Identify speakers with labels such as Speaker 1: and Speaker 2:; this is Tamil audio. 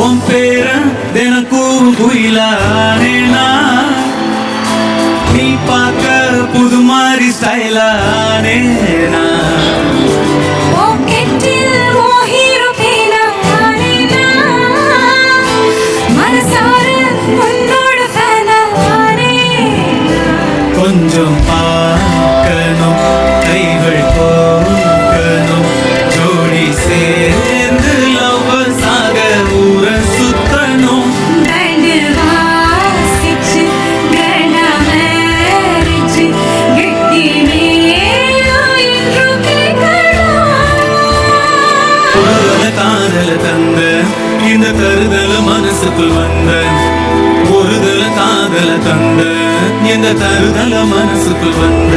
Speaker 1: உன் பேரன் தினக்கும் குயிலானேனா நீ பார்க்க புது மாதிரி ஸ்டைலானேனா கொஞ்சம் பார்க்கணும் கைகள் கோர்க்கணும் ஜோடி சேர்ந்து லவ்வர்ஸாக ஊர சுத்தணும் காதல தந்த இந்த கருதல மனசுக்குள் வந்த ஒருதல காதல தந்த இந்த தருதல மனசுக்குள் வந்த